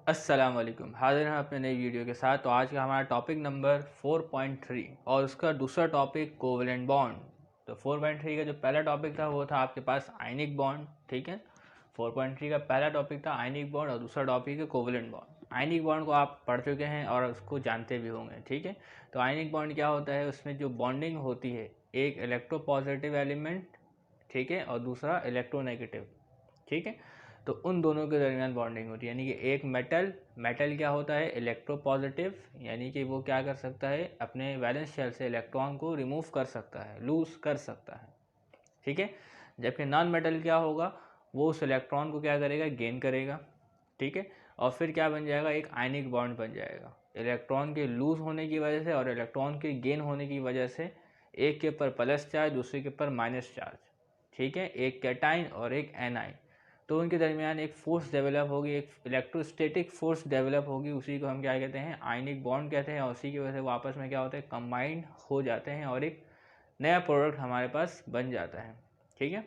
अस्सलाम वालेकुम। हाजिर हैं अपने नई वीडियो के साथ। तो आज का हमारा टॉपिक नंबर 4.3 और उसका दूसरा टॉपिक कोवलेंट बॉन्ड। तो 4.3 का जो पहला टॉपिक था वो था आपके पास आयनिक बॉन्ड, ठीक है। 4.3 का पहला टॉपिक था आयनिक बॉन्ड और दूसरा टॉपिक है कोवलेंट बॉन्ड। आयनिक बॉन्ड को आप पढ़ चुके हैं और उसको जानते भी होंगे, ठीक है। तो आयनिक बॉन्ड क्या होता है, उसमें जो बॉन्डिंग होती है, एक इलेक्ट्रोपॉजिटिव एलिमेंट, ठीक है, और दूसरा इलेक्ट्रोनेगेटिव, ठीक है। तो उन दोनों के दरमियान बॉन्डिंग होती है, यानी कि एक मेटल क्या होता है, इलेक्ट्रोपॉजिटिव, यानी कि वो क्या कर सकता है, अपने वैलेंस शेल से इलेक्ट्रॉन को रिमूव कर सकता है, लूज कर सकता है, ठीक है। जबकि नॉन मेटल क्या होगा, वो उस इलेक्ट्रॉन को क्या करेगा, गेन करेगा, ठीक है। और फिर क्या बन जाएगा, एक आयनिक बॉन्ड बन जाएगा इलेक्ट्रॉन के लूज होने की वजह से और इलेक्ट्रॉन के गेन होने की वजह से। एक के ऊपर प्लस चार्ज, दूसरे के ऊपर माइनस चार्ज, ठीक है, एक कैटाइन और एक एनाइन। तो उनके दरमियान एक फोर्स डेवलप होगी, एक इलेक्ट्रोस्टैटिक फोर्स डेवलप होगी, उसी को हम क्या कहते हैं, आयनिक बॉन्ड कहते हैं। और उसी की वजह से वो आपस में क्या होता है, कंबाइंड हो जाते हैं और एक नया प्रोडक्ट हमारे पास बन जाता है, ठीक है।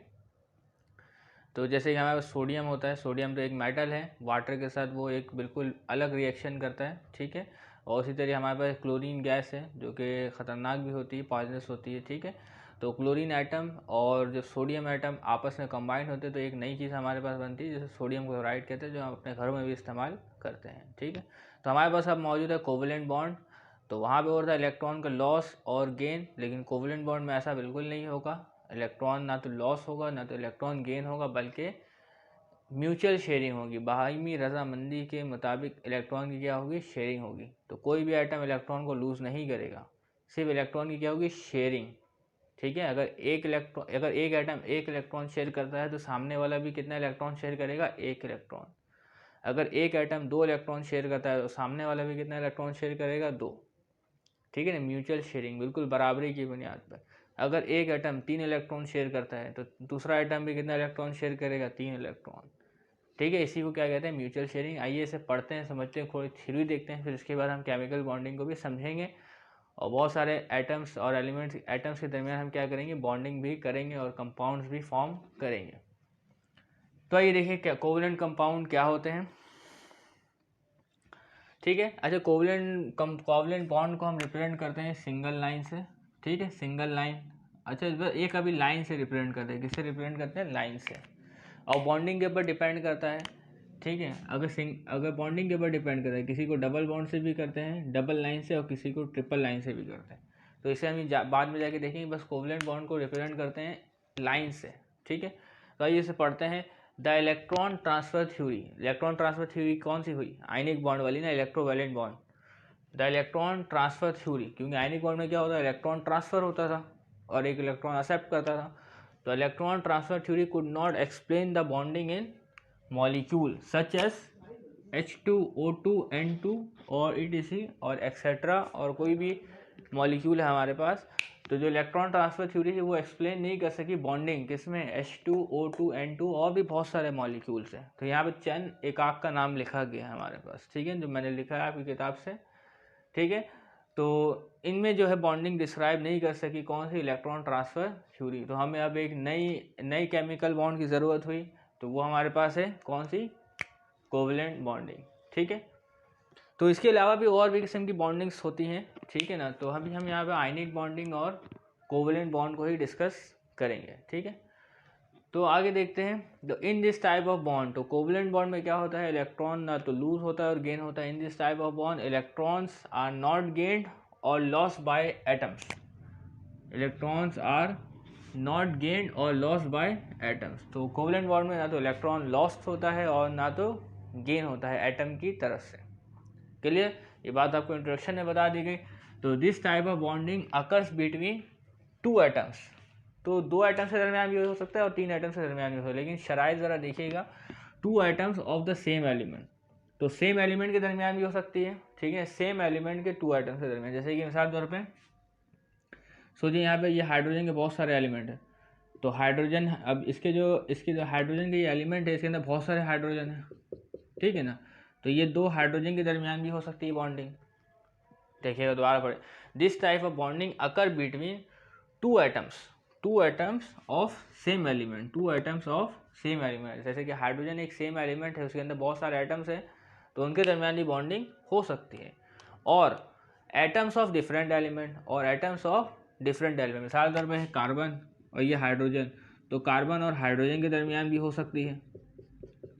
तो जैसे कि हमारे पास सोडियम होता है, सोडियम तो एक मेटल है, वाटर के साथ वो एक बिल्कुल अलग रिएक्शन करता है, ठीक है। और उसी तरह हमारे पास क्लोरीन गैस है जो कि ख़तरनाक भी होती है, पॉइजनस होती है, ठीक है। तो क्लोरीन एटम और जो सोडियम एटम आपस में कंबाइन होते हैं तो एक नई चीज़ हमारे पास बनती है, जिसे सोडियम क्लोराइड कहते हैं, जो हम अपने घरों में भी इस्तेमाल करते हैं, ठीक है। तो हमारे पास अब मौजूद है कोवलेंट बॉन्ड। तो वहाँ पे होता है इलेक्ट्रॉन का लॉस और गेन, लेकिन कोवलेंट बॉन्ड में ऐसा बिल्कुल नहीं होगा। इलेक्ट्रॉन ना तो लॉस होगा ना तो इलेक्ट्रॉन गेन होगा, बल्कि म्यूचुअल शेयरिंग होगी। बाहमी रजामंदी के मुताबिक इलेक्ट्रॉन की क्या होगी, शेयरिंग होगी। तो कोई भी एटम इलेक्ट्रॉन को लूज़ नहीं करेगा, सिर्फ इलेक्ट्रॉन की क्या होगी, शेयरिंग, ठीक है। अगर एक एटम एक इलेक्ट्रॉन शेयर करता है तो सामने वाला भी कितना इलेक्ट्रॉन शेयर करेगा, एक इलेक्ट्रॉन। अगर एक एटम दो इलेक्ट्रॉन शेयर करता है तो सामने वाला भी कितना इलेक्ट्रॉन शेयर करेगा, दो, ठीक है ना। म्यूचुअल शेयरिंग, बिल्कुल बराबरी की बुनियाद पर। अगर एक एटम तीन इलेक्ट्रॉन शेयर करता है तो दूसरा एटम भी कितना इलेक्ट्रॉन शेयर करेगा, तीन इलेक्ट्रॉन, ठीक है। इसी को क्या कहते हैं, म्यूचुअल शेयरिंग। आइए इसे पढ़ते हैं, समझते हैं, थोड़ी थ्योरी देखते हैं, फिर इसके बाद हम केमिकल बॉन्डिंग को भी समझेंगे और बहुत सारे एटम्स और एलिमेंट्स, एटम्स के दरमियान हम क्या करेंगे, बॉन्डिंग भी करेंगे और कंपाउंड्स भी फॉर्म करेंगे। तो आइए देखिए क्या कोवलेंट कंपाउंड क्या होते हैं, ठीक है। अच्छा, कोवलेंट बॉन्ड को हम रिप्रेजेंट करते हैं सिंगल लाइन से, ठीक है, सिंगल लाइन। अच्छा, एक अभी लाइन से रिप्रेजेंट करते हैं, किससे रिप्रेजेंट करते हैं, लाइन से। और बॉन्डिंग के ऊपर डिपेंड करता है, ठीक है। अगर बॉन्डिंग के ऊपर डिपेंड करता है, किसी को डबल बॉन्ड से भी करते हैं, डबल लाइन से, और किसी को ट्रिपल लाइन से भी करते हैं। तो इसे हम बाद में जाके देखेंगे। बस कोवलेंट बॉन्ड को रिप्रेजेंट करते हैं लाइन से, ठीक है। तो आइए इसे पढ़ते हैं। The electron transfer theory. Electron transfer theory कौन सी हुई, आयनिक बॉन्ड वाली ना, electrovalent bond. The electron transfer theory, क्योंकि आयनिक बॉन्ड में क्या होता है, इलेक्ट्रॉन ट्रांसफर होता था और एक इलेक्ट्रॉन एक्सेप्ट करता था। तो electron transfer theory could not explain the bonding in molecule such as H2O2 N2 और ETC और एक्सेट्रा, और कोई भी मॉलिक्यूल है हमारे पास। तो जो इलेक्ट्रॉन ट्रांसफर थ्योरी है वो एक्सप्लेन नहीं कर सकी बॉन्डिंग किसमें, H2O2 N2 और भी बहुत सारे मॉलिक्यूल्स हैं। तो यहाँ पे चंद एकाक का नाम लिखा गया है हमारे पास, ठीक है, जो मैंने लिखा है आपकी किताब से, ठीक है। तो इनमें जो है बॉन्डिंग डिस्क्राइब नहीं कर सकी कौन सी, इलेक्ट्रॉन ट्रांसफर थ्योरी। तो हमें अब एक नई केमिकल बॉन्ड की ज़रूरत हुई, तो वो हमारे पास है कौन सी, कोवलेंट बॉन्डिंग, ठीक है। तो इसके अलावा भी और भी किस्म की बॉन्डिंग्स होती हैं, ठीक है ना। तो हम यहाँ पे आयनिक बॉन्डिंग और कोवलेंट बॉन्ड को ही डिस्कस करेंगे, ठीक है। तो आगे देखते हैं। तो इन दिस टाइप ऑफ बॉन्ड, तो कोवलेंट बॉन्ड में क्या होता है, इलेक्ट्रॉन ना तो लूज होता है और गेन होता है। In this type of bond electrons are not gained or loss by atoms. Electrons are not gained or loss by atoms. तो कोवलेंट बॉन्ड में ना तो इलेक्ट्रॉन लॉस्ट होता है और ना तो गेन होता है एटम की तरफ से। क्लियर, ये बात आपको इंट्रोडक्शन में बता दी गई। तो this type of bonding occurs between two atoms. तो दो एटम्स के दरमियान भी हो सकता है और तीन एटम्स के दरमियान भी हो सकता है, लेकिन शराइत ज़रा देखिएगा, two atoms of the same element. तो सेम एलिमेंट के दरमियान भी हो सकती है, ठीक है, सेम एलिमेंट के टू एटम्स के दरमियान। जैसे कि मिसाल तौर पे सोचिए यहाँ पे ये हाइड्रोजन के बहुत सारे एलिमेंट हैं। तो हाइड्रोजन, अब इसके जो हाइड्रोजन के ये एलिमेंट है, इसके अंदर बहुत सारे हाइड्रोजन है, ठीक है ना। तो ये दो हाइड्रोजन के दरमियान भी हो सकती है बॉन्डिंग। देखिएगा दोबारा पढ़े, this type of bonding occur between two atoms of same element, two atoms of same element. जैसे कि हाइड्रोजन एक सेम एलिमेंट है, उसके अंदर बहुत सारे एटम्स हैं, तो उनके दरमियान भी बॉन्डिंग हो सकती है। और एटम्स ऑफ डिफरेंट एलिमेंट और एटम्स ऑफ डिफरेंट एलिमेंट, मिसाल के तौर पर कार्बन और ये हाइड्रोजन, तो कार्बन और हाइड्रोजन के दरमियान भी हो सकती है,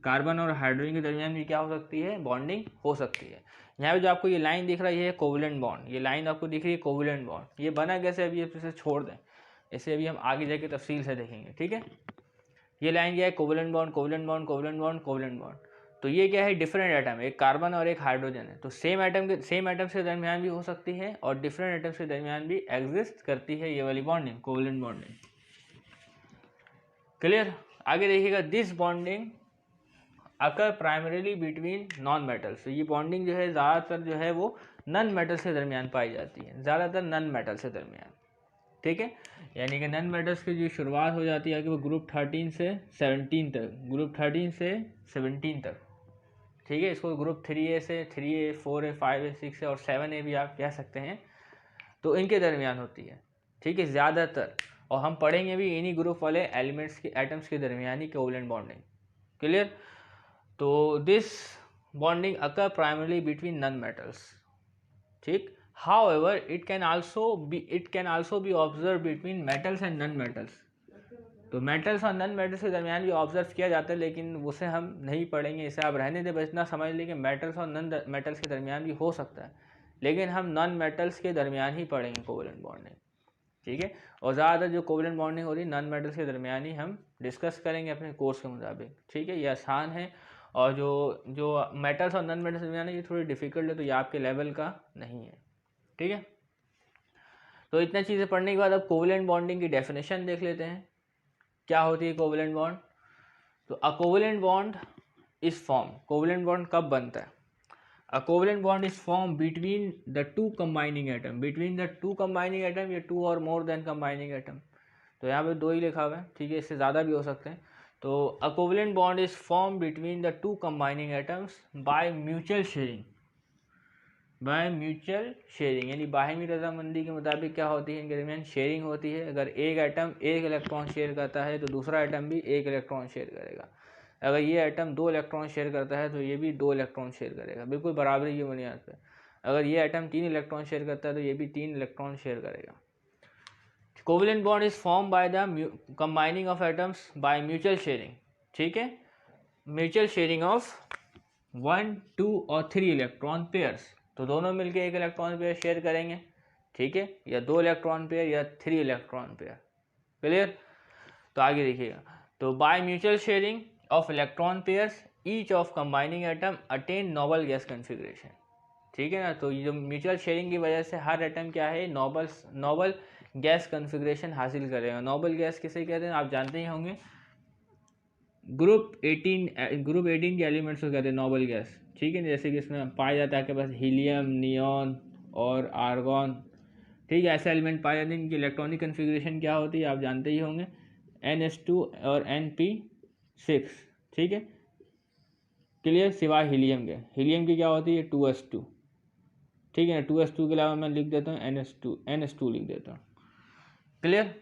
कार्बन और हाइड्रोजन के दरमियान भी क्या हो सकती है, बॉन्डिंग हो सकती है। यहाँ पे जो आपको ये लाइन दिख रही है कोवलेंट बॉन्ड, ये लाइन आपको दिख रही है कोवलेंट बॉन्ड, ये बना कैसे, अभी इसे छोड़ दें, इसे अभी हम आगे जाके तफसील से देखेंगे, ठीक है। ये लाइन क्या है, covalent bond covalent bond covalent bond covalent bond. तो ये क्या है, डिफरेंट एटम, एक कार्बन और एक हाइड्रोजन है, तो सेम एटम्स के दरमियान भी हो सकती है और डिफरेंट एटम्स के दरमियान भी एग्जिस्ट करती है ये वाली बॉन्डिंग, कोवलेंट बॉन्डिंग। क्लियर। आगे देखिएगा, this bonding occur primarily between non metals. तो ये बॉन्डिंग जो है ज़्यादातर जो है वो नॉन मेटल्स के दरमियान पाई जाती है, ज़्यादातर नॉन मेटल्स के दरमियान, ठीक है। यानी कि नॉन मेटल्स की जो शुरुआत हो जाती है कि वो ग्रुप 13 से 17 तक, ग्रुप 13 से 17 तक, ठीक है। इसको ग्रुप 3A से 3A 4A 5A 6A और 7A भी आप कह सकते हैं, तो इनके दरमियान होती है, ठीक है, ज़्यादातर। और हम पढ़ेंगे भी इन्हीं ग्रुप वाले एलिमेंट्स के एटम्स के दरमियान ही कोवलेंट बॉन्डिंग। क्लियर। तो this bonding occur primarily between non metals, ठीक। However it can also be observe between metals and non metals. तो मेटल्स और नॉन मेटल्स के दरमियान भी ऑब्जर्व किया जाता है, लेकिन उसे हम नहीं पढ़ेंगे, इसे आप रहने दें, बस इतना समझ लें कि मेटल्स और नॉन मेटल्स के दरमियान भी हो सकता है, लेकिन हम नॉन मेटल्स के दरमियान ही पढ़ेंगे कोवलेंट बॉन्डिंग, ठीक है। और ज़्यादातर जो कोवलेंट बॉन्डिंग हो रही है नॉन मेटल्स के दरमियान ही हम डिस्कस करेंगे अपने कोर्स के मुताबिक, ठीक है। ये आसान है, और जो मेटल्स और नॉन मेटल्स के दरमियान है ये थोड़ी डिफिकल्ट है, तो ये आपके लेवल का नहीं है, ठीक है। तो इतना चीज़ें पढ़ने के बाद अब कोवलेंट बॉन्डिंग की डेफिनेशन देख लेते हैं, क्या होती है कोवलेंट बॉन्ड। तो a covalent bond is form, covalent bond कब बनता है, a covalent bond is form between the two combining atom, between the two combining atom या टू और मोर देन कंबाइनिंग एटम। तो यहाँ पे दो ही लिखा हुआ है, ठीक है, इससे ज़्यादा भी हो सकते हैं। तो a covalent bond is form between the two combining atoms by mutual sharing, by mutual sharing, यानी बाहमी रजामंदी के मुताबिक क्या होती है, इनके दरमियान शेयरिंग होती है। अगर एक एटम एक इलेक्ट्रॉन शेयर करता है तो दूसरा एटम भी एक इलेक्ट्रॉन शेयर करेगा। अगर ये एटम 2 इलेक्ट्रॉन शेयर करता है तो ये भी 2 इलेक्ट्रॉन शेयर करेगा, बिल्कुल बराबरी की बुनियाद पर। अगर ये एटम 3 इलेक्ट्रॉन शेयर करता है तो ये भी 3 इलेक्ट्रॉन शेयर करेगा। Covalent bond is form by the combining of atoms by mutual sharing, ठीक है, म्यूचुअल शेयरिंग ऑफ 1, 2 और 3 इलेक्ट्रॉन पेयर्स। तो दोनों मिलके एक इलेक्ट्रॉन पेयर शेयर करेंगे, ठीक है, या 2 इलेक्ट्रॉन पेयर या 3 इलेक्ट्रॉन पेयर। क्लियर। तो आगे देखिएगा, तो by mutual sharing of electron pairs each of combining atom attain noble gas configuration, ठीक है ना। तो ये जो म्यूचुअल शेयरिंग की वजह से हर एटम क्या है, नोबल गैस कन्फिग्रेशन हासिल करेगा। नोबल गैस किसे कहते हैं आप जानते ही होंगे, ग्रुप 18 के एलिमेंट्स को कहते हैं नोबल गैस, ठीक है। जैसे कि इसमें पाया जाता है आपके पास हीलियम, नियॉन और आर्गॉन, ठीक है, ऐसे एलिमेंट पाए जाते हैं। इनकी इलेक्ट्रॉनिक कन्फिग्रेशन क्या होती है आप जानते ही होंगे, NH2 और NP6, ठीक है। क्लियर। सिवाय हीलियम के, हीलियम की क्या होती है 2s2, ठीक है। 2s2 के अलावा मैं लिख देता हूँ NH2 लिख देता हूँ। क्लियर।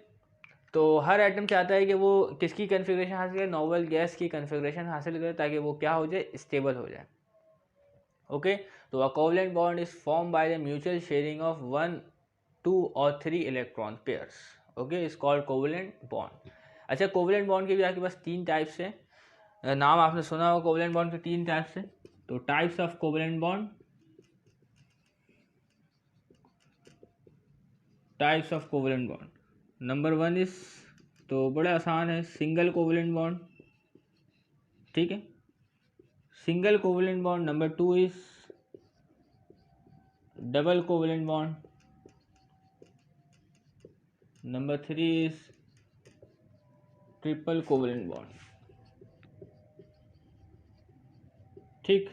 तो हर एटम चाहता है कि वो किसकी कन्फिग्रेशन हासिल करे, नोबल गैस की कन्फिग्रेशन हासिल करे, ताकि वो क्या हो जाए, स्टेबल हो जाए। ओके। तो a covalent bond is form by the mutual sharing of 1, 2 और 3 electron pairs, okay, is called covalent bond. अच्छा, कोवलेंट बॉन्ड के भी आपके पास 3 टाइप्स है, नाम आपने सुना होगा कोवलेंट बॉन्ड के 3 टाइप्स है। तो types of covalent bond, types of covalent bond, number 1 is, तो बड़ा आसान है, सिंगल कोवलेंट बॉन्ड, ठीक है, single covalent bond. Number 2 is double covalent bond. Number 3 is triple covalent bond, ठीक।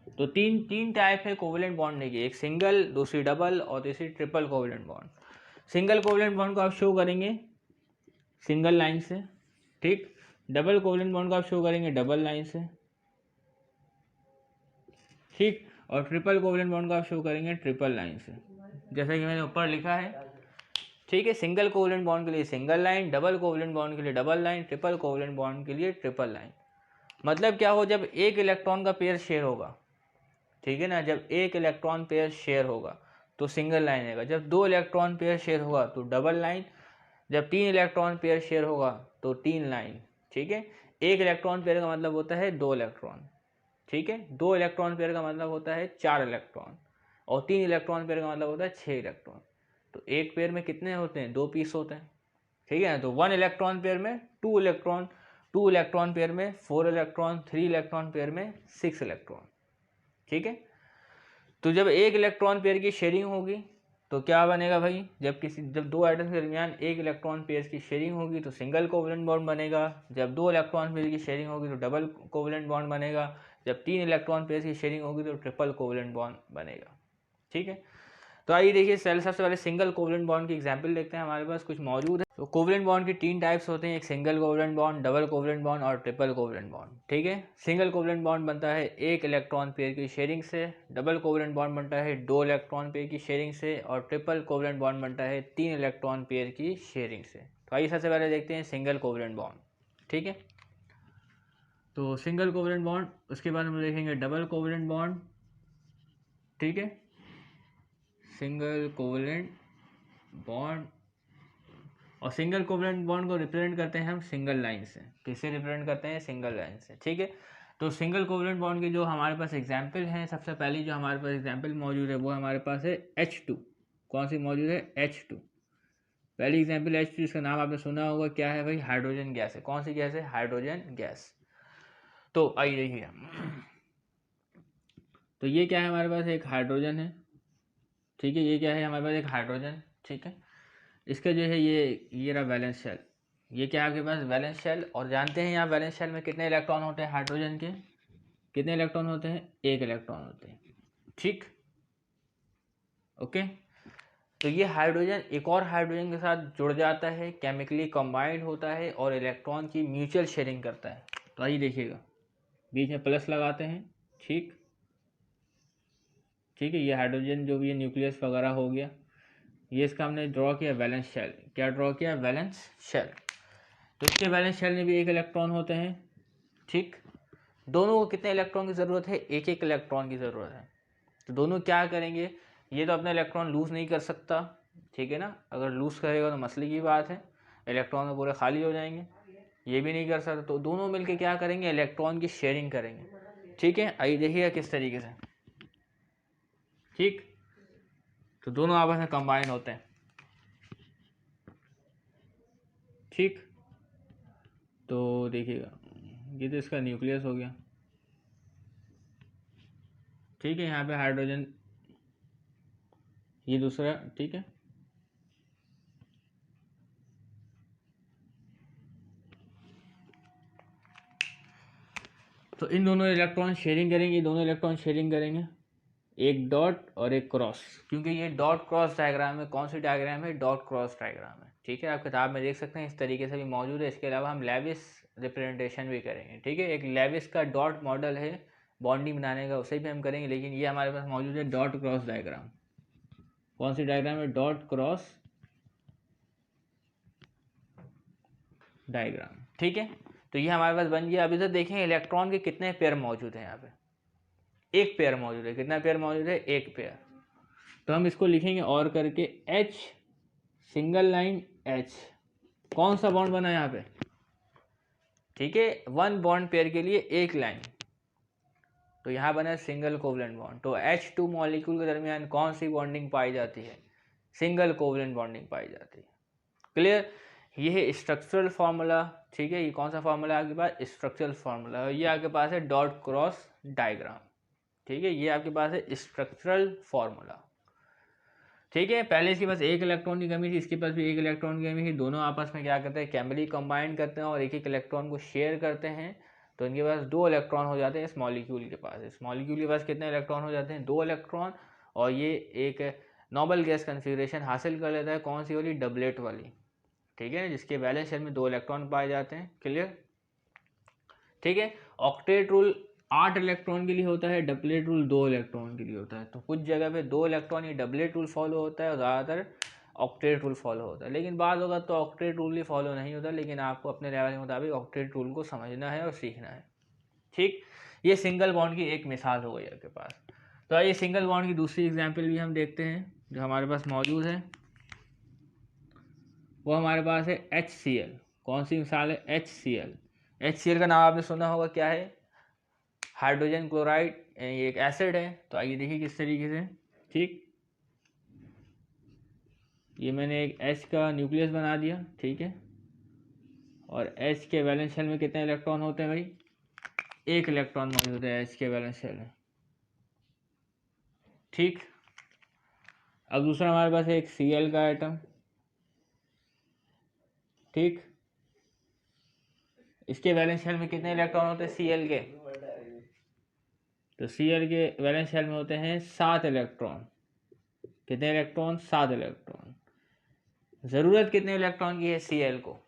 तो तीन टाइप है कोवलेंट बॉन्ड की, एक सिंगल, दूसरी डबल और तीसरी triple covalent bond. Single covalent bond को आप शो करेंगे सिंगल लाइन से, ठीक। डबल कोवलेंट बॉन्ड को आप शो करेंगे डबल लाइन से, ठीक। और ट्रिपल कोवलेंट बॉन्ड को आप शो करेंगे ट्रिपल लाइन से, जैसा कि मैंने ऊपर लिखा है, ठीक है। सिंगल कोवलेंट बॉन्ड के लिए single line, double covalent bond के लिए double line, triple covalent bond के लिए ट्रिपल लाइन। मतलब क्या हो, जब एक इलेक्ट्रॉन का पेयर शेयर होगा, ठीक है ना, जब एक इलेक्ट्रॉन पेयर शेयर होगा तो सिंगल लाइन आएगा, जब दो इलेक्ट्रॉन पेयर शेयर होगा तो डबल लाइन, जब तीन इलेक्ट्रॉन पेयर शेयर होगा तो तीन लाइन, ठीक है। एक इलेक्ट्रॉन पेयर का मतलब होता है दो इलेक्ट्रॉन, ठीक है। दो इलेक्ट्रॉन पेयर का मतलब होता है चार इलेक्ट्रॉन, और तीन इलेक्ट्रॉन पेयर का मतलब होता है छः इलेक्ट्रॉन। तो एक पेयर में कितने होते हैं, दो पीस होते हैं, ठीक है। तो वन इलेक्ट्रॉन पेयर में two electron, two electron pair में four electron, three electron pair में सिक्स इलेक्ट्रॉन, ठीक है। तो जब एक इलेक्ट्रॉन पेयर की शेयरिंग होगी तो क्या बनेगा भाई, जब दो एटम्स के दरमियान एक इलेक्ट्रॉन पेयर की शेयरिंग होगी तो सिंगल कोवलेंट बॉन्ड बनेगा, जब दो इलेक्ट्रॉन पेयर की शेयरिंग होगी तो डबल कोवलेंट बॉन्ड बनेगा, जब तीन इलेक्ट्रॉन पेयर की शेयरिंग होगी तो ट्रिपल कोवलेंट बॉन्ड बनेगा, ठीक है। तो आइए देखिए, सबसे पहले सिंगल कोवलेंट बॉन्ड की एग्जांपल देखते हैं, हमारे पास कुछ मौजूद है। तो कोवलेंट बॉन्ड की तीन टाइप्स होते हैं, एक single covalent bond, double covalent bond और ट्रिपल कोवलेंट बॉन्ड, ठीक है। सिंगल कोवलेंट बॉन्ड बनता है एक इलेक्ट्रॉन पेयर की शेयरिंग से, डबल कोवलेंट बॉन्ड बनता है दो इलेक्ट्रॉन पेयर की शेयरिंग से, और ट्रिपल कोवलेंट बॉन्ड बनता है तीन इलेक्ट्रॉन पेयर की शेयरिंग से। तो आइए सबसे पहले देखते हैं सिंगल कोवलेंट बॉन्ड, ठीक है। तो सिंगल कोवलेंट बॉन्ड, उसके बाद हम देखेंगे डबल कोवलेंट बॉन्ड, ठीक है। सिंगल कोवलेंट बॉन्ड, और सिंगल कोवलेंट बॉन्ड को रिप्रेजेंट करते हैं हम सिंगल लाइन से। किससे रिप्रेजेंट करते हैं, सिंगल लाइन से, ठीक है। तो सिंगल कोवलेंट बॉन्ड की जो हमारे पास एग्जांपल हैं, सबसे पहली जो हमारे पास एग्जांपल मौजूद है वो हमारे पास है H2। कौन सी मौजूद है, H2। पहली एग्जांपल H2, इसका नाम आपने सुना होगा, क्या है भाई, हाइड्रोजन गैस है। कौन सी गैस है, हाइड्रोजन गैस। तो आइए देखिए, तो ये क्या है, हमारे पास एक हाइड्रोजन है, ठीक है। ये क्या है, हमारे पास एक हाइड्रोजन, ठीक है। इसका जो है ये रहा वैलेंस शेल, ये क्या है आपके पास, वैलेंस शेल। और जानते हैं यहाँ वैलेंस शेल में कितने इलेक्ट्रॉन होते हैं, हाइड्रोजन के कितने इलेक्ट्रॉन होते हैं, एक इलेक्ट्रॉन होते हैं, ठीक, ओके। तो ये हाइड्रोजन एक और हाइड्रोजन के साथ जुड़ जाता है, केमिकली कंबाइंड होता है और इलेक्ट्रॉन की म्यूचुअल शेयरिंग करता है। तो आइए देखिएगा, बीच में प्लस लगाते हैं, ठीक, ठीक है। ये हाइड्रोजन जो भी है न्यूक्लियस वगैरह हो गया, ये इसका हमने ड्रॉ किया वैलेंस शेल। क्या ड्रॉ किया, वैलेंस शेल। तो इसके वैलेंस शेल में भी एक इलेक्ट्रॉन होते हैं, ठीक। दोनों को कितने इलेक्ट्रॉन की ज़रूरत है, एक एक इलेक्ट्रॉन की ज़रूरत है। तो दोनों क्या करेंगे, ये तो अपना इलेक्ट्रॉन लूज़ नहीं कर सकता, ठीक है ना। अगर लूज़ करेगा तो मसले की बात है, इलेक्ट्रॉन तो पूरे खाली हो जाएंगे। ये भी नहीं कर सकता, तो दोनों मिलकर क्या करेंगे, इलेक्ट्रॉन की शेयरिंग करेंगे, ठीक है। आइए देखिएगा किस तरीके से, ठीक। तो दोनों आपस में कंबाइन होते हैं, ठीक। तो देखिएगा, ये तो इसका न्यूक्लियस हो गया, ठीक है। यहाँ पे हाइड्रोजन, ये दूसरा, ठीक है। तो इन दोनों इलेक्ट्रॉन शेयरिंग करेंगे, दोनों इलेक्ट्रॉन शेयरिंग करेंगे, एक डॉट और एक क्रॉस, क्योंकि ये डॉट क्रॉस डायग्राम है। कौन सी डायग्राम है, डॉट क्रॉस डायग्राम है, ठीक है। आप किताब में देख सकते हैं, इस तरीके से भी मौजूद है। इसके अलावा हम लेविस रिप्रेजेंटेशन भी करेंगे, ठीक है। एक लेविस का डॉट मॉडल है बॉन्डिंग बनाने का, उसे भी हम करेंगे, लेकिन ये हमारे पास मौजूद है डॉट क्रॉस डायग्राम। कौन सी डायग्राम है, डॉट क्रॉस डायग्राम, ठीक है। तो ये हमारे पास बन गया। अभी तक देखें इलेक्ट्रॉन के कितने पेयर मौजूद हैं, यहाँ पे एक पेयर मौजूद है। कितना पेयर मौजूद है, एक पेयर। तो हम इसको लिखेंगे और करके H, सिंगल लाइन H। कौन सा बॉन्ड बना यहाँ पे, ठीक है, वन बॉन्ड पेयर के लिए एक लाइन, तो यहाँ बना सिंगल कोवलेंट बॉन्ड। तो H2 मॉलिक्यूल के दरमियान कौन सी बॉन्डिंग पाई जाती है, सिंगल कोवलेंट बॉन्डिंग पाई जाती है, क्लियर। ये है स्ट्रक्चरल फार्मूला, ठीक है। ये कौन सा फार्मूला आपके पास, स्ट्रक्चरल फार्मूला। ये आपके पास है डॉट क्रॉस डायग्राम, ठीक है। ये आपके पास है स्ट्रक्चरल फार्मूला, ठीक है। पहले इसके पास एक इलेक्ट्रॉन की कमी थी, इसके पास भी एक इलेक्ट्रॉन की कमी थी। दोनों आपस में क्या करते हैं, केमिकली कंबाइन करते हैं और एक एक इलेक्ट्रॉन को शेयर करते हैं। तो इनके पास दो इलेक्ट्रॉन हो जाते हैं इस मॉलिक्यूल के पास। इस मॉलिक्यूल के पास कितने इलेक्ट्रॉन हो जाते हैं, दो इलेक्ट्रॉन। और ये एक नोबल गैस कन्फिग्रेशन हासिल कर लेता है, कौन सी वाली, डबलेट वाली, ठीक है, जिसके वैलेंस शेल में दो इलेक्ट्रॉन पाए जाते हैं, क्लियर, ठीक है। ऑक्टेट रूल 8 इलेक्ट्रॉन के लिए होता है, डबलेट रूल 2 इलेक्ट्रॉन के लिए होता है। तो कुछ जगह पे 2 इलेक्ट्रॉन ही डबलेट रूल फॉलो होता है और ज़्यादातर ऑक्टेट रूल फॉलो होता है। लेकिन बाद होगा तो ऑक्टेट रूल ही फॉलो नहीं होता, लेकिन आपको अपने लेवल के मुताबिक ऑक्टेट रूल को समझना है और सीखना है, ठीक, ये सिंगल बॉन्ड की एक मिसाल हो गई आपके पास। तो आइए सिंगल बॉन्ड की दूसरी एग्जाम्पल भी हम देखते हैं जो हमारे पास मौजूद है, वो हमारे पास है HCl। कौन सी मिसाल है? HCl। HCl का नाम आपने सुना होगा, क्या है? हाइड्रोजन क्लोराइड, ये एक एसिड है। तो आइए देखिए किस तरीके से। ठीक, ये मैंने एक H का न्यूक्लियस बना दिया, ठीक है, और H के वैलेंस शेल में कितने इलेक्ट्रॉन होते हैं भाई? एक इलेक्ट्रॉन मौजूद है H के वैलेंस शेल में। ठीक, अब दूसरा हमारे पास है एक Cl का एटम। ठीक, इसके वैलेंस शेल में कितने इलेक्ट्रॉन होते हैं Cl के? तो Cl के वैलेंस शेल में होते हैं 7 इलेक्ट्रॉन। कितने इलेक्ट्रॉन? 7 इलेक्ट्रॉन। ज़रूरत कितने इलेक्ट्रॉन की है Cl को?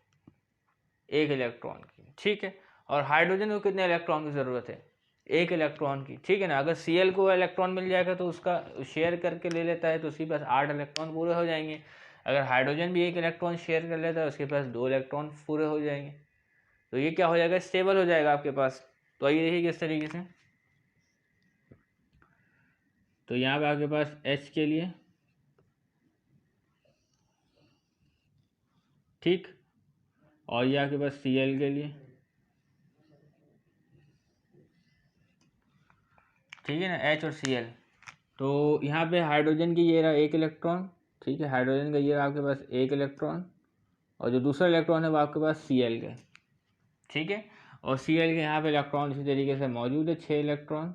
एक इलेक्ट्रॉन की। ठीक है, और हाइड्रोजन को कितने इलेक्ट्रॉन की ज़रूरत है? एक इलेक्ट्रॉन की। ठीक है ना, अगर Cl को इलेक्ट्रॉन मिल जाएगा तो उसका शेयर करके ले लेता है तो उसके पास 8 इलेक्ट्रॉन पूरे हो जाएंगे। अगर हाइड्रोजन भी एक इलेक्ट्रॉन शेयर कर लेता है उसके पास 2 इलेक्ट्रॉन पूरे हो जाएंगे। तो ये क्या हो जाएगा? स्टेबल हो जाएगा आपके पास। तो आइए देखिए किस तरीके से। तो यहाँ पे आपके पास H के लिए, ठीक, और ये आपके पास Cl के लिए, ठीक है ना, H और Cl। तो यहाँ पे हाइड्रोजन की ये रहा एक इलेक्ट्रॉन, ठीक है, हाइड्रोजन का ये रहा आपके पास एक इलेक्ट्रॉन, और जो दूसरा इलेक्ट्रॉन है वो आपके पास Cl का, ठीक है, और Cl के यहाँ पे इलेक्ट्रॉन इसी तरीके से मौजूद है 6 इलेक्ट्रॉन।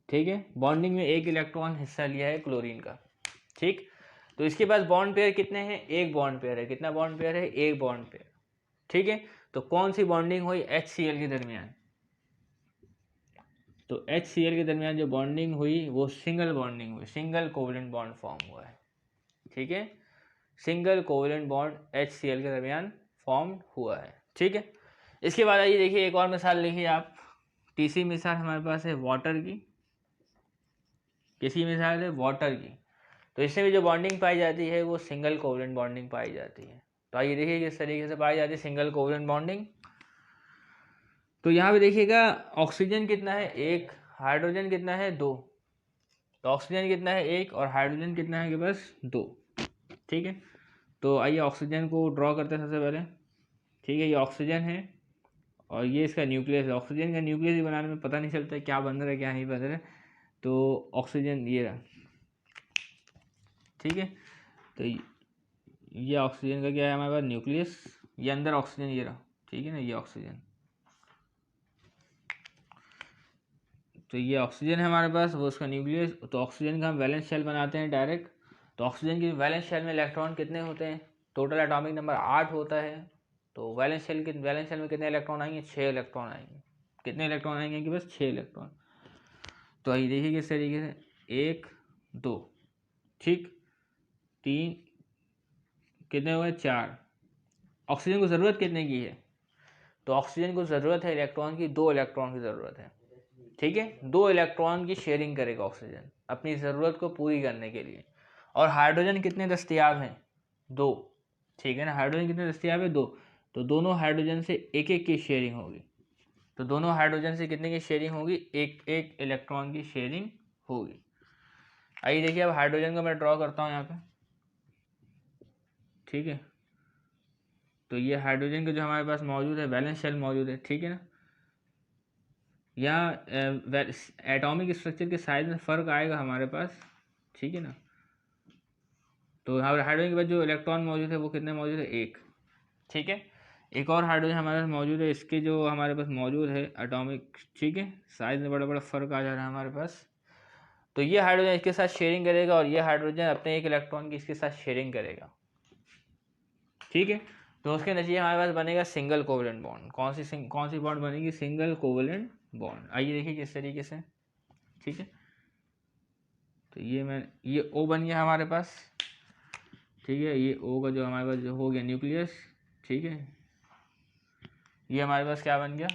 ठीक है, बॉन्डिंग में एक इलेक्ट्रॉन हिस्सा लिया है क्लोरीन का। ठीक, तो इसके पास बॉन्ड पेयर कितने हैं? एक बॉन्ड पेयर है। कितना बॉन्ड पेयर है? एक बॉन्ड पेयर। ठीक है, तो कौन सी बॉन्डिंग हुई? HCl के दरमियान। तो HCl के दरमियान जो बॉन्डिंग हुई वो सिंगल बॉन्डिंग हुई, सिंगल कोवलेंट बॉन्ड फॉर्म हुआ है। ठीक है, सिंगल कोवलेंट बॉन्ड HCl के दरमियान फॉर्म हुआ है। ठीक है, इसके बाद आइए देखिए एक और मिसाल लिखिए आप। तीसरी मिसाल हमारे पास है वाटर की। किसकी मिसाल है? वाटर की। तो इसमें भी जो बॉन्डिंग पाई जाती है वो सिंगल कोवलेंट बॉन्डिंग पाई जाती है। तो आइए देखिए किस तरीके से पाई जाती है सिंगल कोवलेंट बॉन्डिंग। तो यहाँ पे देखिएगा ऑक्सीजन कितना है? एक। हाइड्रोजन कितना है? दो। तो ऑक्सीजन कितना है? एक, और हाइड्रोजन कितना है? के पास दो। ठीक है, तो आइए ऑक्सीजन को ड्रॉ करते हैं सबसे पहले। ठीक है, ये ऑक्सीजन है और ये इसका न्यूक्लियस है। ऑक्सीजन का न्यूक्लियस ही बनाने में पता नहीं चलता है क्या बन रहा है क्या नहीं बन रहा है। तो ऑक्सीजन ये रहा, ठीक है, तो ये ऑक्सीजन का क्या है हमारे पास? न्यूक्लियस। ये अंदर ऑक्सीजन ये रहा, ठीक है ना, ये ऑक्सीजन। तो ये ऑक्सीजन है हमारे पास, वो उसका न्यूक्लियस। तो ऑक्सीजन का हम वैलेंस शेल बनाते हैं डायरेक्ट। तो ऑक्सीजन की वैलेंस शेल में इलेक्ट्रॉन कितने होते हैं? टोटल एटॉमिक नंबर 8 होता है। तो वैलेंस शेल में कितने इलेक्ट्रॉन आएंगे? 6 इलेक्ट्रॉन आएंगे। कितने इलेक्ट्रॉन आएंगे कि बस 6 इलेक्ट्रॉन। तो आइए देखिए किस तरीके से, एक, दो, ठीक, तीन, कितने हुए? 4। ऑक्सीजन को ज़रूरत कितने की है? तो ऑक्सीजन को ज़रूरत है इलेक्ट्रॉन की, 2 इलेक्ट्रॉन की ज़रूरत है। ठीक है, 2 इलेक्ट्रॉन की शेयरिंग करेगा ऑक्सीजन अपनी ज़रूरत को पूरी करने के लिए। और हाइड्रोजन कितने दस्तियाब हैं? 2। ठीक है ना, हाइड्रोजन कितने दस्तियाब है? 2। तो दोनों हाइड्रोजन से एक एक की शेयरिंग होगी। तो दोनों हाइड्रोजन से कितने की शेयरिंग होगी? एक एक इलेक्ट्रॉन की शेयरिंग होगी। आइए देखिए अब हाइड्रोजन को मैं ड्रॉ करता हूँ यहाँ पे। ठीक है, तो ये हाइड्रोजन का जो हमारे पास मौजूद है वैलेंस शेल मौजूद है, ठीक है ना। यहाँ एटॉमिक स्ट्रक्चर के साइज में फ़र्क आएगा हमारे पास, ठीक है ना। तो हाइड्रोजन के बाद जो इलेक्ट्रॉन मौजूद है वो कितने मौजूद है? एक। ठीक है, एक और हाइड्रोजन हमारे पास मौजूद है, इसके जो हमारे पास मौजूद है एटॉमिक, ठीक है, साइज में बड़ा बड़ा फ़र्क आ जा रहा है हमारे पास। तो ये हाइड्रोजन इसके साथ शेयरिंग करेगा और ये हाइड्रोजन अपने एक इलेक्ट्रॉन की इसके साथ शेयरिंग करेगा। ठीक है, तो उसके नतीजे हमारे पास बनेगा सिंगल कोवलेंट बॉन्ड। कौन सी बॉन्ड बनेगी? Single covalent bond. आइए देखिए किस तरीके से। ठीक है, तो ये O बन गया हमारे पास। ठीक है, ये O का जो हमारे पास जो हो गया न्यूक्लियस। ठीक है, ये हमारे पास क्या बन गया?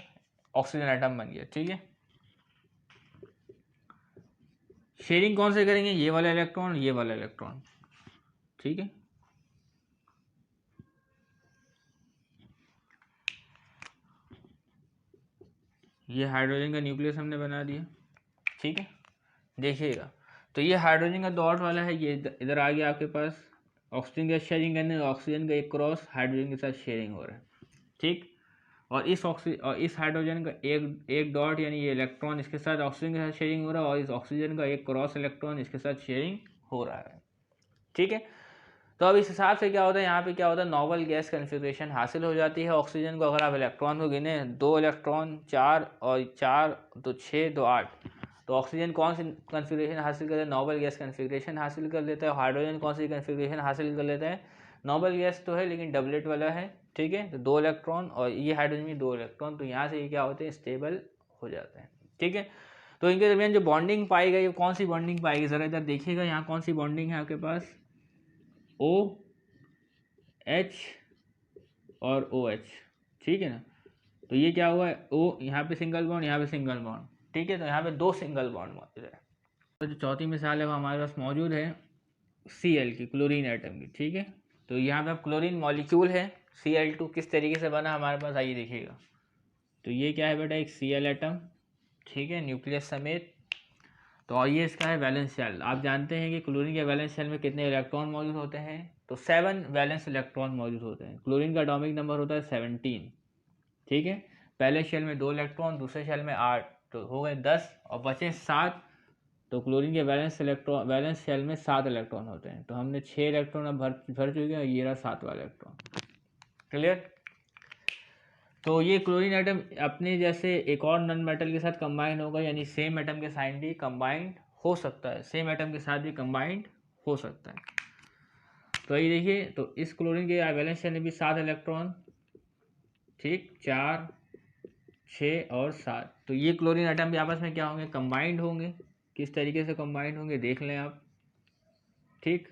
ऑक्सीजन एटम बन गया। ठीक है, शेयरिंग कौन से करेंगे? ये वाला इलेक्ट्रॉन, ये वाला इलेक्ट्रॉन। ठीक है, ये हाइड्रोजन का न्यूक्लियस हमने बना दिया, ठीक है। देखिएगा, तो ये हाइड्रोजन का डॉट वाला है, ये इधर आ गया आपके पास ऑक्सीजन गैस शेयरिंग करने, ऑक्सीजन का एक क्रॉस हाइड्रोजन के साथ शेयरिंग हो रहा है, ठीक। और इस हाइड्रोजन का एक डॉट यानी ये इलेक्ट्रॉन इसके साथ ऑक्सीजन के साथ शेयरिंग हो रहा है, और इस ऑक्सीजन का एक क्रॉस इलेक्ट्रॉन इसके साथ शेयरिंग हो रहा है, ठीक है। तो अब इस हिसाब से क्या होता है, यहाँ पे क्या होता है, नोबल गैस कन्फिग्रेशन हासिल हो जाती है ऑक्सीजन को। अगर आप इलेक्ट्रॉन को गिने, 2 इलेक्ट्रॉन 4 और 4 तो 6 2 8, तो ऑक्सीजन कौन सी कन्फिग्रेशन हासिल करता है, नोबल गैस कन्फिग्रेशन हासिल कर लेता है। हाइड्रोजन कौन सी कन्फिग्रेशन हासिल कर लेता है, नोबल गैस तो है लेकिन डबलेट वाला है, ठीक है। तो 2 इलेक्ट्रॉन और ये हाइड्रोजन में 2 इलेक्ट्रॉन, तो यहाँ से ये क्या होते हैं, स्टेबल हो जाते हैं, ठीक है। तो इनके दरमियान जो बॉन्डिंग पाई गई, कौन सी बॉन्डिंग पाएगी, ज़रा इधर देखिएगा, यहाँ कौन सी बॉन्डिंग है आपके पास, OH और OH, ठीक है ना। तो ये क्या हुआ है, O यहाँ पे सिंगल बॉन्ड, यहाँ पे सिंगल बॉन्ड, ठीक है। तो यहाँ पे 2 सिंगल बॉन्ड मौजूद है। तो जो चौथी मिसाल है वो हमारे पास मौजूद है Cl की, क्लोरीन एटम की, ठीक है। तो यहाँ पे अब क्लोरीन मॉलिक्यूल है, Cl2 किस तरीके से बना हमारे पास, आइए देखिएगा। तो ये क्या है बेटा, एक Cl एटम, ठीक है, न्यूक्लियस समेत। तो ये इसका है वैलेंस शेल। आप जानते हैं कि क्लोरीन के वैलेंस शेल में कितने इलेक्ट्रॉन मौजूद होते हैं, तो 7 वैलेंस इलेक्ट्रॉन मौजूद होते हैं। क्लोरीन का एटॉमिक नंबर होता है 17, ठीक है। पहले शेल में 2 इलेक्ट्रॉन, दूसरे शेल में 8, तो हो गए 10 और बचे 7। तो क्लोरीन के वैलेंस शेल में 7 इलेक्ट्रॉन होते हैं। तो हमने 6 इलेक्ट्रॉन अब भर चुके हैं, ये रहा 7वां इलेक्ट्रॉन, क्लियर। तो ये क्लोरीन एटम अपने जैसे एक और नॉन मेटल के साथ कंबाइन होगा, यानी सेम एटम के साथ भी कंबाइंड हो सकता है, सेम एटम के साथ भी कंबाइंड हो सकता है। तो ये देखिए, तो इस क्लोरीन के वैलेंस शेल में भी 7 इलेक्ट्रॉन, ठीक, 4 6 और 7। तो ये क्लोरीन एटम भी आपस में क्या होंगे, कंबाइंड होंगे। किस तरीके से कंबाइंड होंगे देख लें आप, ठीक,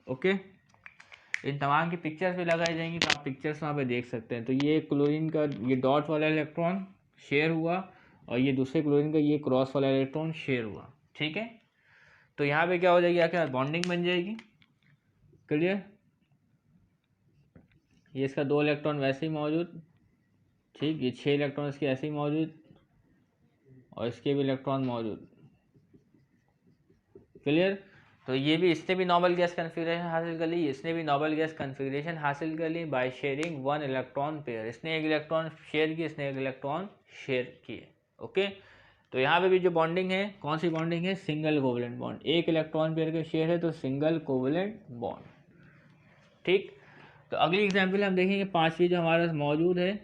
ओके। इन तमाम की पिक्चर्स भी लगाई जाएंगी, तो आप पिक्चर्स वहाँ पे देख सकते हैं। तो ये क्लोरीन का ये डॉट वाला इलेक्ट्रॉन शेयर हुआ, और ये दूसरे क्लोरीन का ये क्रॉस वाला इलेक्ट्रॉन शेयर हुआ, ठीक है। तो यहाँ पे क्या हो जाएगी, आखिर बॉन्डिंग बन जाएगी, क्लियर। ये इसका 2 इलेक्ट्रॉन वैसे ही मौजूद, ठीक, ये 6 इलेक्ट्रॉन इसके ऐसे ही मौजूद, और इसके भी इलेक्ट्रॉन मौजूद, क्लियर। तो ये भी, इसने भी नोबल गैस कन्फिग्रेशन हासिल कर ली, इसने भी नोबल गैस कन्फिग्रेशन हासिल कर ली बाय शेयरिंग 1 इलेक्ट्रॉन पेयर। इसने 1 इलेक्ट्रॉन शेयर की, इसने 1 इलेक्ट्रॉन शेयर किए, ओके। तो यहाँ पे भी जो बॉन्डिंग है, कौन सी बॉन्डिंग है, single covalent bond. 1 electron pair का शेयर है तो सिंगल कोवलेंट बॉन्ड, ठीक। तो अगली एग्जाम्पल हम देखेंगे, 5वीं जो हमारे पास मौजूद है,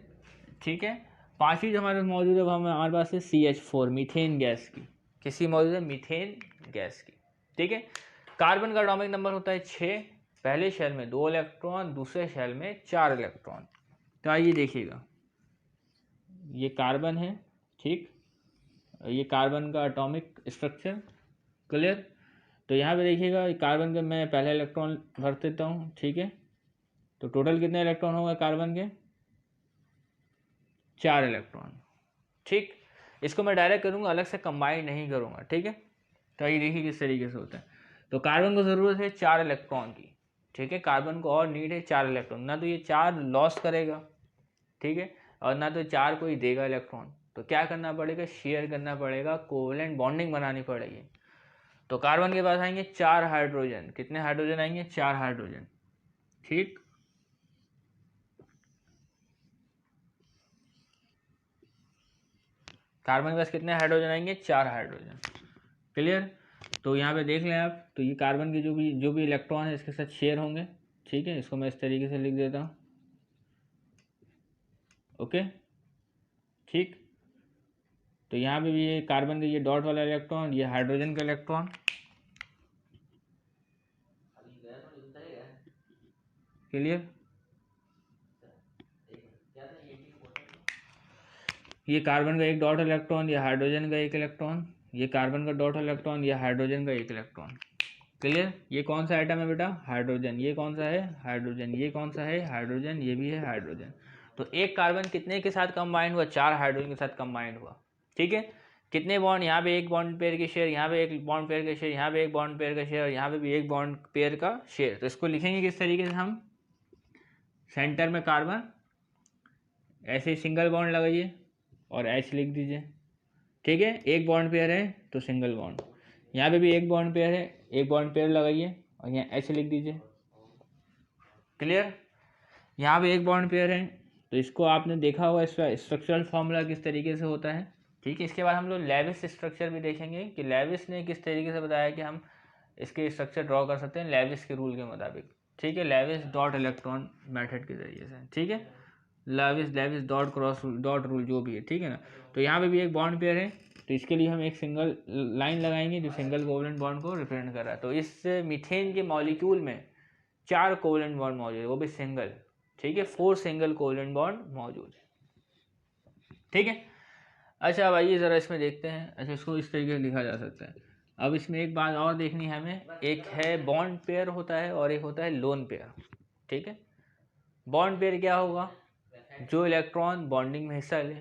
ठीक है। 5वीं जो हमारे पास मौजूद है वो हमारे पास है CH4, मीथेन गैस की। किसकी मौजूद है, मीथेन गैस की, ठीक है। कार्बन का एटॉमिक नंबर होता है 6, पहले शेल में 2 इलेक्ट्रॉन, दूसरे शेल में 4 इलेक्ट्रॉन। तो आइए देखिएगा, ये कार्बन है, ठीक, ये कार्बन का एटॉमिक स्ट्रक्चर, क्लियर। तो यहाँ पे देखिएगा, कार्बन का मैं पहले इलेक्ट्रॉन भर देता हूँ, ठीक है। तो टोटल कितने इलेक्ट्रॉन होंगे कार्बन के, 4 इलेक्ट्रॉन, ठीक। इसको मैं डायरेक्ट करूँगा, अलग से कंबाइन नहीं करूँगा, ठीक है। तो ये देखिए किस तरीके से होता है। तो कार्बन को ज़रूरत है 4 इलेक्ट्रॉन की, ठीक है। कार्बन को और नीड है 4 इलेक्ट्रॉन, ना तो ये 4 लॉस करेगा, ठीक है, और ना तो 4 को ही देगा इलेक्ट्रॉन। तो क्या करना पड़ेगा, शेयर करना पड़ेगा, कोवलेंट बॉन्डिंग बनानी पड़ेगी। तो कार्बन के पास आएंगे 4 हाइड्रोजन, कितने हाइड्रोजन आएंगे, 4 हाइड्रोजन, ठीक। कार्बन के पास कितने हाइड्रोजन आएंगे, 4 हाइड्रोजन, क्लियर। तो यहाँ पे देख लें आप, तो ये कार्बन के जो भी इलेक्ट्रॉन है इसके साथ शेयर होंगे, ठीक है। इसको मैं इस तरीके से लिख देता हूँ, ओके, ठीक। तो यहाँ पे भी ये कार्बन का ये डॉट वाला इलेक्ट्रॉन, ये हाइड्रोजन का इलेक्ट्रॉन, क्लियर। ये कार्बन का एक डॉट इलेक्ट्रॉन, ये हाइड्रोजन का एक इलेक्ट्रॉन, ये कार्बन का डॉट इलेक्ट्रॉन, ये हाइड्रोजन का एक इलेक्ट्रॉन, क्लियर। ये कौन सा आइटम है बेटा, हाइड्रोजन। ये कौन सा है, हाइड्रोजन। ये कौन सा है, हाइड्रोजन। ये भी है हाइड्रोजन। तो एक कार्बन कितने के साथ कंबाइंड हुआ, 4 हाइड्रोजन के साथ कंबाइंड हुआ, ठीक है। कितने बॉन्ड, यहाँ पे एक बॉन्ड पेयर के शेयर, यहाँ पे एक बॉन्ड पेयर का शेयर, यहाँ पे एक बॉन्ड पेयर का शेयर, और यहाँ पे भी एक बॉन्ड पेयर का शेयर। तो इसको लिखेंगे किस तरीके से हम, सेंटर में कार्बन, ऐसे ही सिंगल बॉन्ड लगाइए और H लिख दीजिए, ठीक है। एक बॉन्ड पेयर है तो सिंगल बॉन्ड, यहाँ पे भी एक बॉन्ड पेयर है, एक बॉन्ड पेयर लगाइए और यहाँ H लिख दीजिए, क्लियर। यहाँ पे एक बॉन्ड पेयर है तो इसको आपने देखा होगा इसका स्ट्रक्चरल फॉर्मूला किस तरीके से होता है, ठीक है। इसके बाद हम लोग लेविस स्ट्रक्चर भी देखेंगे कि लेविस ने किस तरीके से बताया कि हम इसके स्ट्रक्चर ड्रॉ कर सकते हैं लेविस के रूल के मुताबिक, ठीक है। लेविस डॉट इलेक्ट्रॉन मेथड के जरिए से, ठीक है। Lewis dot cross dot rule जो भी है, ठीक है ना। तो यहाँ पे भी एक बॉन्ड पेयर है तो इसके लिए हम एक सिंगल लाइन लगाएंगे जो सिंगल कोवलेंट बॉन्ड को रिप्रेजेंट कर रहा है। तो इस मीथेन के मॉलिक्यूल में 4 कोवलेंट बॉन्ड मौजूद है, वो भी सिंगल, ठीक है। 4 सिंगल कोवलेंट बॉन्ड मौजूद है, ठीक है। अच्छा अब आइए ज़रा इसमें देखते हैं। अच्छा इसको इस तरीके से लिखा जा सकता है। अब इसमें एक बात और देखनी है हमें, एक है बॉन्ड पेयर होता है और एक होता है लोन पेयर, ठीक है। बॉन्ड पेयर क्या होगा, जो इलेक्ट्रॉन बॉन्डिंग में हिस्सा ले,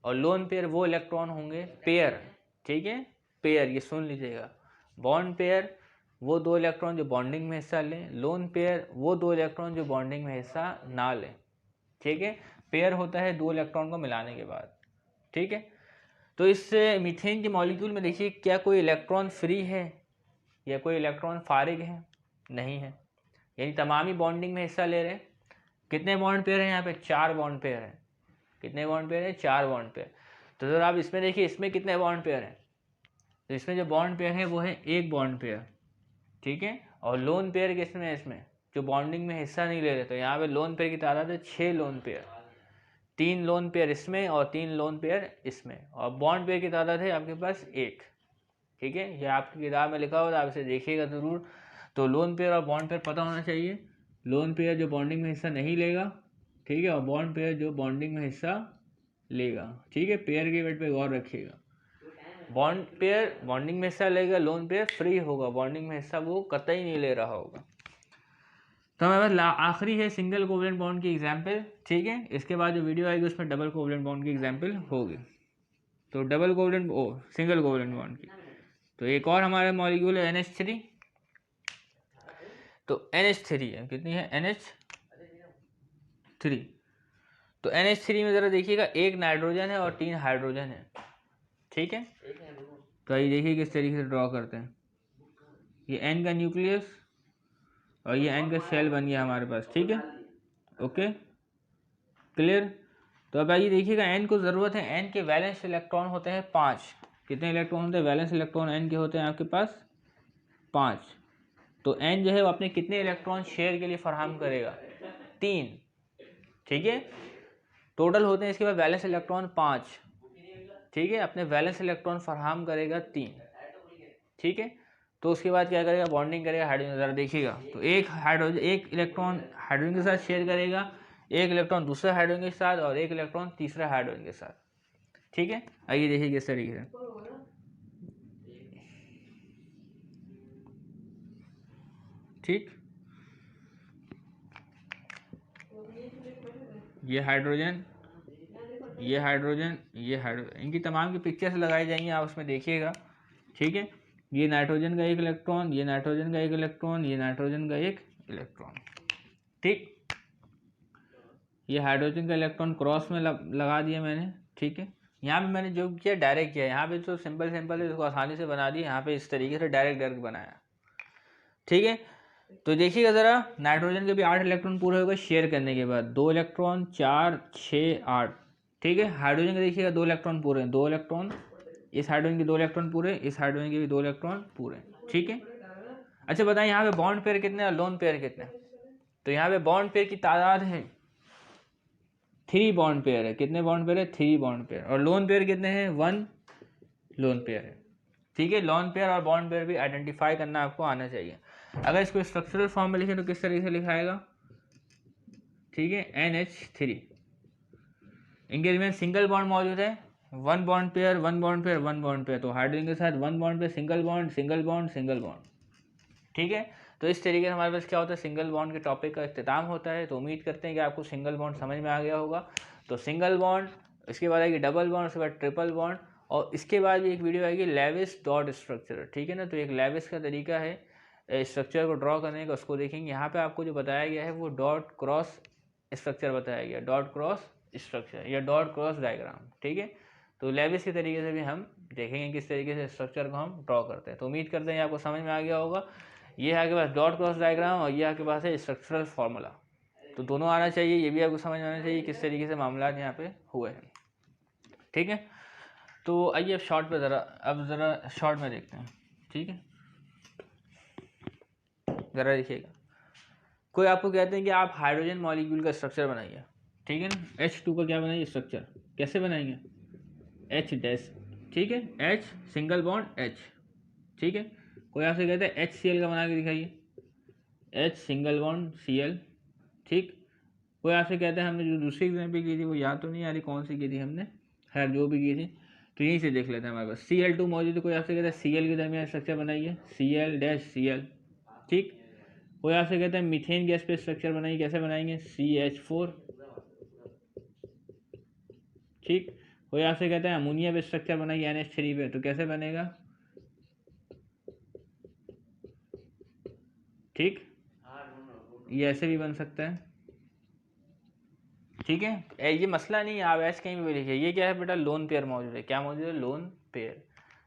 और लोन पेयर वो इलेक्ट्रॉन होंगे पेयर, ठीक है। पेयर, ये सुन लीजिएगा, बॉन्ड पेयर वो 2 इलेक्ट्रॉन जो बॉन्डिंग में हिस्सा लें, लोन पेयर वो 2 इलेक्ट्रॉन जो बॉन्डिंग में हिस्सा ना लें, ठीक है। पेयर होता है 2 इलेक्ट्रॉन को मिलाने के बाद, ठीक है। तो इस मीथेन के मॉलिक्यूल में देखिए क्या कोई इलेक्ट्रॉन फ्री है या कोई इलेक्ट्रॉन फारिग है, नहीं है, यानी तमाम ही बॉन्डिंग में हिस्सा ले रहे हैं। कितने बॉन्ड पेयर हैं यहाँ पे, 4 बॉन्ड पेयर हैं। कितने बॉन्ड पेयर हैं, 4 बॉन्ड पेयर। तो जरा आप इसमें देखिए इसमें कितने बॉन्ड पेयर हैं, तो इसमें जो बॉन्ड पेयर है वो है एक बॉन्ड पेयर, ठीक है। और लोन पेयर किसमें है, इसमें जो बॉन्डिंग में हिस्सा नहीं ले रहे, तो यहाँ पे लोन पेयर की तादाद है 6 लोन पेयर, 3 लोन पेयर इसमें और 3 लोन पेयर इसमें, और बॉन्ड पेयर की तादाद है आपके पास 1, ठीक है। ये आपकी किताब में लिखा हुआ, आप इसे देखिएगा ज़रूर। तो लोन पेयर और बॉन्ड पेयर पता होना चाहिए। लोन पेयर जो बॉन्डिंग में हिस्सा नहीं लेगा, ठीक है, और बॉन्ड पेयर जो बॉन्डिंग में हिस्सा लेगा, ठीक है। पेयर के वेट पे गौर रखिएगा। बॉन्ड पेयर बॉन्डिंग में हिस्सा लेगा, लोन पेयर फ्री होगा, बॉन्डिंग में हिस्सा वो कतई नहीं ले रहा होगा। तो हमारे पास आखिरी है सिंगल कोवलेंट बॉन्ड की एग्जाम्पल, ठीक है। इसके बाद जो वीडियो आएगी उसमें डबल कोवलेंट बॉन्ड की एग्जाम्पल होगी। तो double covalent single covalent bond की, तो एक और हमारा मॉलिक्यूल है NH3। तो NH3 है, कितनी है, NH3। तो NH3 में ज़रा देखिएगा एक नाइट्रोजन है और 3 हाइड्रोजन है, ठीक है। तो ये देखिए किस तरीके से ड्रॉ करते हैं। ये N का न्यूक्लियस और ये N का शेल बन गया हमारे पास, ठीक है, ओके, क्लियर। तो अब आइए देखिएगा N को ज़रूरत है, N के वैलेंस इलेक्ट्रॉन होते हैं 5। कितने इलेक्ट्रॉन होते हैं, वैलेंस इलेक्ट्रॉन N के होते हैं आपके पास 5। तो N जो है वो अपने कितने इलेक्ट्रॉन शेयर के लिए फराहम करेगा, 3, ठीक है। टोटल होते हैं इसके बाद वैलेंस इलेक्ट्रॉन 5, ठीक है। अपने वैलेंस इलेक्ट्रॉन फराहम करेगा 3, ठीक है। तो उसके बाद क्या करेगा, बॉन्डिंग करेगा हाइड्रोजन, ज़रा देखिएगा। तो एक इलेक्ट्रॉन हाइड्रोजन के साथ शेयर करेगा, एक इलेक्ट्रॉन दूसरे हाइड्रोजन के साथ और एक इलेक्ट्रॉन तीसरे हाइड्रोजन के साथ, ठीक है। आइए देखिए किस तरीके से, ठीक। ये हाइड्रोजन, ये हाइड्रोजन, ये हाइड्रोजन, इनकी तमाम की पिक्चर्स लगाई जाएंगी, आप उसमें देखिएगा, ठीक है। ये नाइट्रोजन का एक इलेक्ट्रॉन, ये नाइट्रोजन का एक इलेक्ट्रॉन, ये नाइट्रोजन का एक इलेक्ट्रॉन, ठीक। ये हाइड्रोजन का इलेक्ट्रॉन क्रॉस में लगा दिया मैंने, ठीक है। यहाँ पे मैंने जो किया डायरेक्ट किया, यहाँ पे तो सिंपल है, इसको आसानी से बना दिया, यहाँ पे इस तरीके से डायरेक्ट बनाया, ठीक है। तो देखिएगा ज़रा, नाइट्रोजन के भी 8 इलेक्ट्रॉन पूरे हो गए शेयर करने के बाद, 2 इलेक्ट्रॉन 4 6 8, ठीक है। हाइड्रोजन के देखिएगा 2 इलेक्ट्रॉन पूरे हैं, 2 इलेक्ट्रॉन, इस हाइड्रोजन के 2 इलेक्ट्रॉन पूरे, इस हाइड्रोजन के भी 2 इलेक्ट्रॉन पूरे, ठीक है। अच्छा बताएं यहाँ पे बॉन्ड पेयर कितने और लोन पेयर कितने। तो यहाँ पे बॉन्ड पेयर की तादाद है 3 बॉन्ड पेयर है, कितने बॉन्ड पेयर है, 3 बॉन्ड पेयर। और लोन पेयर कितने हैं, 1 लोन पेयर है, ठीक है। लोन पेयर और बॉन्ड पेयर भी आइडेंटिफाई करना आपको आना चाहिए। अगर इसको स्ट्रक्चरल फॉर्म में लिखें तो किस तरीके से लिखाएगा, ठीक है, NH3। इनके दरमियान सिंगल बॉन्ड मौजूद है, 1 bond pair 1 bond pair 1 bond pair. तो हाइड्रोजन के साथ 1 bond pair, single bond single bond single bond, ठीक है। तो इस तरीके से हमारे पास क्या होता है, सिंगल बॉन्ड के टॉपिक का इख्तिताम होता है। तो उम्मीद करते हैं कि आपको सिंगल बॉन्ड समझ में आ गया होगा। तो सिंगल बॉन्ड, इसके बाद आएगी डबल बॉन्ड, उसके बाद ट्रिपल बॉन्ड, और इसके बाद भी एक वीडियो आएगी लेविस डॉट स्ट्रक्चर, ठीक है ना। तो एक लेविस का तरीका है स्ट्रक्चर को ड्रॉ करने का, उसको देखेंगे। यहाँ पे आपको जो बताया गया है वो डॉट क्रॉस स्ट्रक्चर बताया गया, डॉट क्रॉस स्ट्रक्चर या डॉट क्रॉस डायग्राम, ठीक है। तो लेविस के तरीके से भी हम देखेंगे किस तरीके से स्ट्रक्चर को हम ड्रॉ करते हैं। तो उम्मीद करते हैं आपको समझ में आ गया होगा। ये है आपके पास डॉट क्रॉस डायग्राम और ये आपके पास है स्ट्रक्चरल फार्मूला। तो दोनों आना चाहिए, ये भी आपको समझ में आना चाहिए किस तरीके से मामला यहाँ पे हुए हैं, ठीक है। तो आइए अब ज़रा शॉर्ट में देखते हैं, ठीक है। ज़रा देखिएगा, कोई आपको कहते हैं कि आप हाइड्रोजन मॉलिक्यूल का स्ट्रक्चर बनाइए, ठीक है ना। H2 का क्या बनाइए स्ट्रक्चर, कैसे बनाएंगे, H डैश, ठीक है, H सिंगल बॉन्ड H, ठीक है। कोई आपसे कहता है HCl का बना के दिखाइए, H सिंगल बॉन्ड Cl, ठीक। कोई आपसे कहता है, हमने जो दूसरी एग्जाम्पल की थी वो याद तो नहीं आ रही कौन सी की थी हमने, खैर जो भी की थी, तो यहीं से देख लेते हैं। हमारे पास Cl2 मौजूद है, कोई आपसे कहता है Cl के दरमियान स्ट्रक्चर बनाइए, Cl डैश Cl, ठीक। कोई आपसे कहता है मीथेन गैस पे स्ट्रक्चर बनाइए, कैसे बनाएंगे, CH4, ठीक। कोई आपसे कहता है अमोनिया पे स्ट्रक्चर बनाइए NH3 पे, तो कैसे बनेगा, ठीक, ये ऐसे भी बन सकता है, ठीक है। ये मसला नहीं है, आप ऐसे कहीं भी लिखिए। ये क्या है बेटा, लोन पेयर मौजूद है, क्या मौजूद है, लोन पेयर।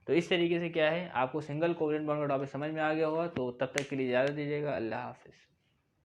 तो इस तरीके से क्या है, आपको सिंगल कोवेलेंट बॉन्ड का टॉपिक समझ में आ गया होगा। तो तब तक के लिए इजाज़त दीजिएगा, अल्लाह हाफिज़।